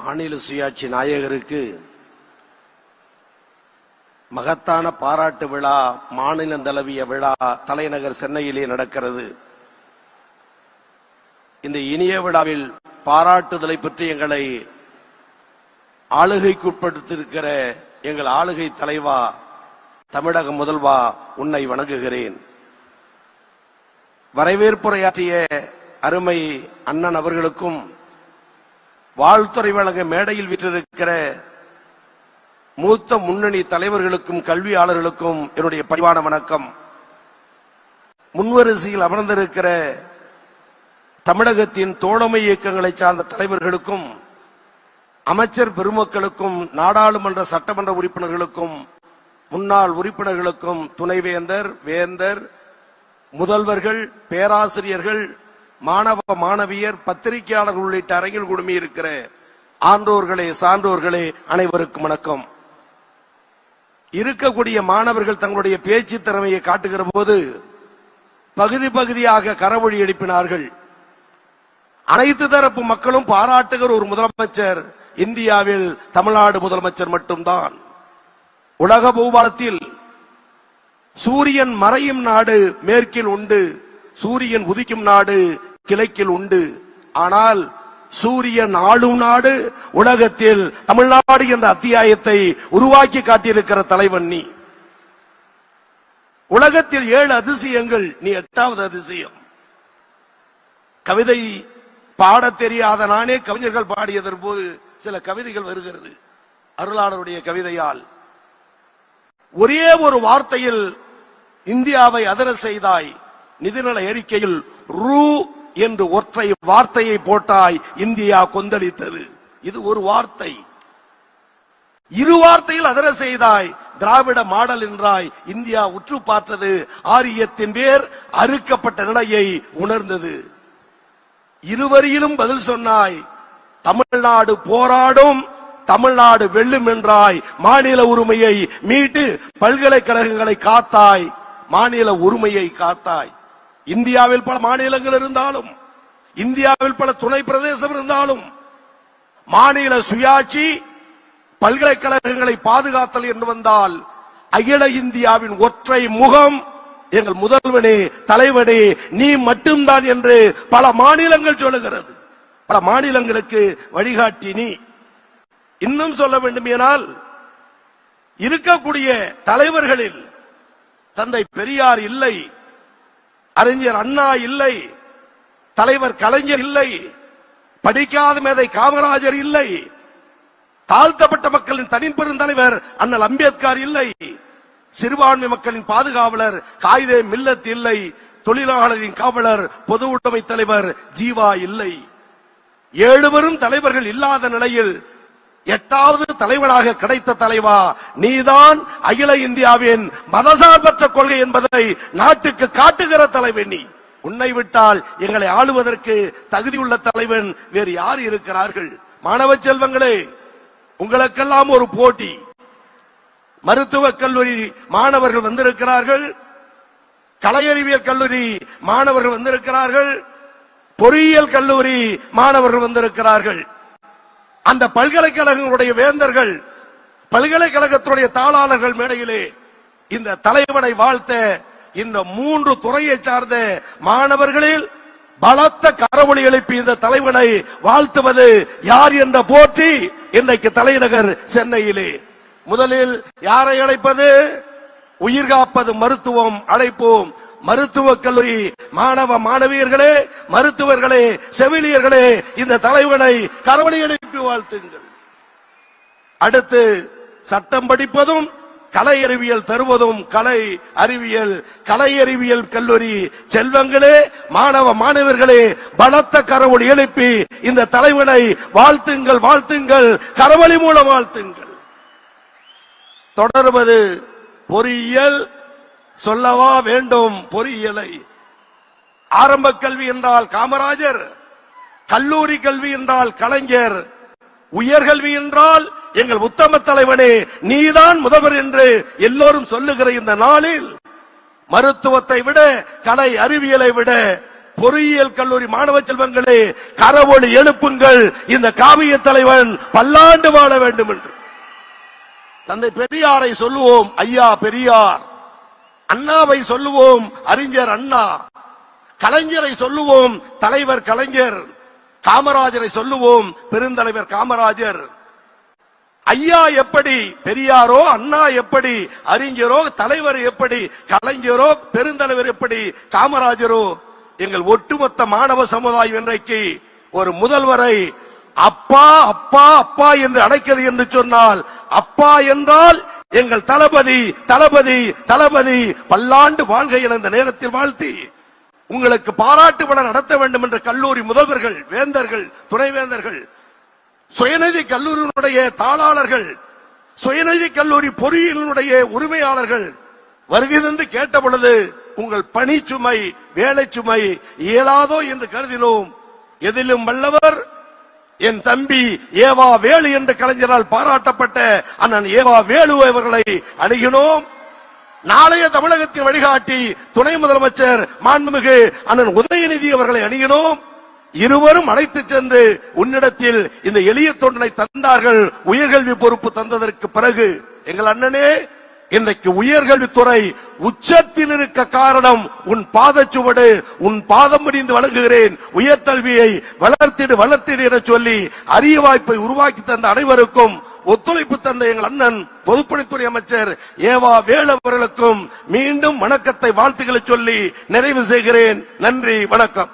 மாநில சுயாட்சி நாயகருக்கு மகத்தான பாராட்டு விழா, மாநிலம் தழுவிய விழா தலைநகர் சென்னையிலே நடக்கிறது. இந்த இனிய விழாவில் பாராட்டுதலை பற்றி எங்களை ஆளுகைக்குட்படுத்தியிருக்கிற எங்கள் ஆளுகை தலைவா, தமிழக முதல்வா, உன்னை வணங்குகிறேன். வரவேற்புரையாற்றிய அருமை அண்ணன் அவர்களுக்கும், வாழ்த்துறை வழங்க மேடையில் வீற்றிருக்கிற மூத்த முன்னணி தலைவர்களுக்கும் கல்வியாளர்களுக்கும் என்னுடைய பணிவான வணக்கம். முன்வரிசையில் அமர்ந்திருக்கிற தமிழகத்தின் தோழமை இயக்கங்களை சார்ந்த தலைவர்களுக்கும், அமைச்சர் பெருமக்களுக்கும், நாடாளுமன்ற சட்டமன்ற உறுப்பினர்களுக்கும், முன்னாள் உறுப்பினர்களுக்கும், துணைவேந்தர், வேந்தர், முதல்வர்கள், பேராசிரியர்கள், மாணவ மாணவியர், பத்திரிகையாளர்கள் உள்ளிட்ட அரங்கில் குழுமி இருக்கிற ஆன்றோர்களே, சான்றோர்களே, அனைவருக்கும் வணக்கம். இருக்கக்கூடிய மாணவர்கள் தங்களுடைய பேச்சு திறமையை காட்டுகிற போது பகுதி பகுதியாக கரவொலி எழுப்பினார்கள். அனைத்து தரப்பு மக்களும் பாராட்டுகிற ஒரு முதலமைச்சர் இந்தியாவில் தமிழ்நாடு முதலமைச்சர் மட்டும்தான். உலக பூபாலத்தில் சூரியன் மறையும் நாடு மேற்கில் உண்டு, சூரியன் உதிக்கும் நாடு கிழக்கில் உண்டு. ஆனால் சூரியன் ஆளும் நாடு உலகத்தில் தமிழ்நாடு என்ற அத்தியாயத்தை உருவாக்கி காட்டியிருக்கிற தலைவன் நீ. உலகத்தில் 7 அதிசயங்கள், நீ 8வது அதிசயம். கவிதை பாட தெரியாத நானே கவிஞர்கள் பாடியதன் போது சில கவிதைகள் வருகிறது. அருளாளருடைய கவிதையால் ஒரே ஒரு வார்த்தையில் இந்தியாவை அதிர செய்தாய். நிதிநல அறிக்கையில் ரூ என்று ஒற்றை வார்த்தையை போட்டாய், இந்தியா கொந்தளித்தது. இது ஒரு வார்த்தை. 2 வார்த்தையில் அதிர செய்தாய், திராவிட மாடல் என்றாய். இந்தியா உற்று பார்த்தது, ஆரியத்தின் பேர் அறுக்கப்பட்ட நிலையை உணர்ந்தது. 2 வரியிலும் பதில் சொன்னாய், தமிழ்நாடு போராடும், தமிழ்நாடு வெல்லும் என்றாய். மாநில உரிமையை மீட்டு பல்கலைக்கழகங்களை காத்தாய், மாநில உரிமையை காத்தாய். இந்தியாவில் பல மாநிலங்கள் இருந்தாலும், இந்தியாவில் பல துணை பிரதேசம் இருந்தாலும், மாநில சுயாட்சி, பல்கலைக்கழகங்களை பாதுகாத்தல் என்று வந்தால் அகில இந்தியாவின் ஒற்றை முகம் எங்கள் முதல்வனே, தலைவனே, நீ மட்டும்தான் என்று பல மாநிலங்கள் சொல்லுகிறது. பல மாநிலங்களுக்கு வழிகாட்டி நீ. இன்னும் சொல்ல வேண்டுமானால், இருக்கக்கூடிய தலைவர்களில் தந்தை பெரியார் இல்லை, அறிஞர் அண்ணா இல்லை, தலைவர் கலைஞர் இல்லை, படிக்காத மேதை காமராஜர் இல்லை, தாழ்த்தப்பட்ட மக்களின் தனிப்பெரும் தலைவர் அண்ணல் அம்பேத்கர் இல்லை, சிறுபான்மை மக்களின் பாதுகாவலர் காயிதே மில்லத் இல்லை, தொழிலாளரின் காவலர் பொது உடைமை தலைவர் ஜீவா இல்லை. 7 பெரும் தலைவர்கள் இல்லாத நிலையில் 8வது தலைவனாக கிடைத்த தலைவா நீதான். அகில இந்தியாவின் மதசார்பற்ற கொள்கை என்பதை நாட்டுக்கு காட்டுகிற தலைவன் நீ. உன்னை விட்டால் எங்களை ஆளுவதற்கு தகுதியுள்ள தலைவன் வேறு யார் இருக்கிறார்கள்? மாணவ செல்வங்களே, உங்களுக்கெல்லாம் ஒரு போட்டி. மருத்துவக் கல்லூரி மாணவர்கள் வந்திருக்கிறார்கள், கலையறிவியல் கல்லூரி மாணவர்கள் வந்திருக்கிறார்கள், பொறியியல் கல்லூரி மாணவர்கள் வந்திருக்கிறார்கள். அந்த பல்கலைக்கழகங்களுடைய வேந்தர்கள், பல்கலைக்கழகத்துடைய தாளாளர்கள் மேடையிலே இந்த தலைவனை வாழ்த்த இந்த 3 துறையை சார்ந்த மாணவர்களில் பலத்த கரவொலி எழுப்பி இந்த தலைவனை வாழ்த்துவது யார் என்ற போட்டி இன்றைக்கு தலைநகர் சென்னையிலே. முதலில் யாரை அழைப்பது? உயிர் காப்பது மருத்துவம் அழைப்போம். மருத்துவக் கல்லூரி மாணவ மாணவியர்களே, மருத்துவர்களே, செவிலியர்களே, இந்த தலைவனை கரவொலி எழுப்பி வாழ்த்துங்கள். அடுத்து சட்டம் படிப்பதும் கலை அறிவியல் தருவதும் கலை அறிவியல் கல்லூரி செல்வங்களே, மாணவ மாணவர்களே, பலத்த கரவொலி எழுப்பி இந்த தலைவனை வாழ்த்துங்கள், வாழ்த்துங்கள், கரவொலி மூலம் வாழ்த்துங்கள். தொடர்வது பொறியியல். சொல்லவா வேண்டும் பொறியியலை? ஆரம்ப கல்வி என்றால் காமராஜர், கல்லூரி கல்வி என்றால் கலைஞர், உயர்கல்வி என்றால் எங்கள் உத்தம தலைவனே நீதான் முதல்வர் என்று எல்லோரும் சொல்லுகிற இந்த நாளில் மருத்துவத்தை விட, கலை அறிவியலை விட பொறியியல் கல்லூரி மாணவ செல்வங்களே, கரவொலி எழுப்புங்கள், இந்த காவிய தலைவன் பல்லாண்டு வாழ வேண்டும் என்று. தந்தை பெரியாரை சொல்லுவோம் ஐயா பெரியார், அண்ணாவை சொல்லுவோம் அறிஞர் அண்ணா, கலைஞரை சொல்லுவோம் தலைவர் கலைஞர், காமராஜரை சொல்லுவோம் பெருந்தலைவர் காமராஜர். ஐயா எப்படி பெரியாரோ, அண்ணா எப்படி அறிஞரோ, தலைவர் எப்படி கலைஞரோ, பெருந்தலைவர் எப்படி காமராஜரோ, எங்கள் ஒட்டுமொத்த மாணவ சமுதாயம் இன்றைக்கு ஒரு முதல்வரை அப்பா அப்பா அப்பா என்று அழைக்கிறது என்று சொன்னால், அப்பா என்றால் எங்கள் தளபதி தளபதி தளபதி பல்லாண்டு வாழ்க என இந்த நேரத்தில் வாழ்த்தி உங்களுக்கு பாராட்டு விழா நடத்த வேண்டும் என்ற கல்லூரி முதல்வர்கள், வேந்தர்கள், துணைவேந்தர்கள், சுயநிதி கல்லூரியினுடைய தாளாளர்கள், சுயநிதி கல்லூரி பொறியியலினுடைய உரிமையாளர்கள் வருகை தந்து கேட்ட பொழுது உங்கள் பணி சுமை வேலை சுமை இயலாதோ என்று கருதினோம். எதிலும் வல்லவர் என் தம்பி ஏவா வேலு என்ற கலைஞரால் பாராட்டப்பட்ட அண்ணன் ஏவா வேலு அவர்களை அணுகினோம். நாளைய தமிழகத்தின் வழிகாட்டி துணை முதலமைச்சர் மாண்புமிகு அண்ணன் உதயநிதி அவர்களை அணுகினோம். இருவரும் அழைத்து சென்று உன்னிடத்தில் இந்த எளிய தொண்டனை தந்தார்கள். உயர்கல்வி பொறுப்பு தந்ததற்கு பிறகு எங்கள் அண்ணனே, இன்றைக்கு உயர்கல்வித்துறை உச்சத்தில் இருக்க காரணம் உன் பாதச்சுவடு, உன் பாதம் முடிந்து வழங்குகிறேன். உயர்கல்வியை வளர்த்திடு வளர்த்திடு என சொல்லி அரிய வாய்ப்பை உருவாக்கி தந்த அனைவருக்கும் ஒத்துழைப்பு தந்த எங்கள் அண்ணன் பொதுப்பணித்துறை அமைச்சர் ஏவா வேலு அவர்களுக்கும் மீண்டும் வணக்கத்தை வாழ்த்துக்களை சொல்லி நிறைவு செய்கிறேன். நன்றி, வணக்கம்.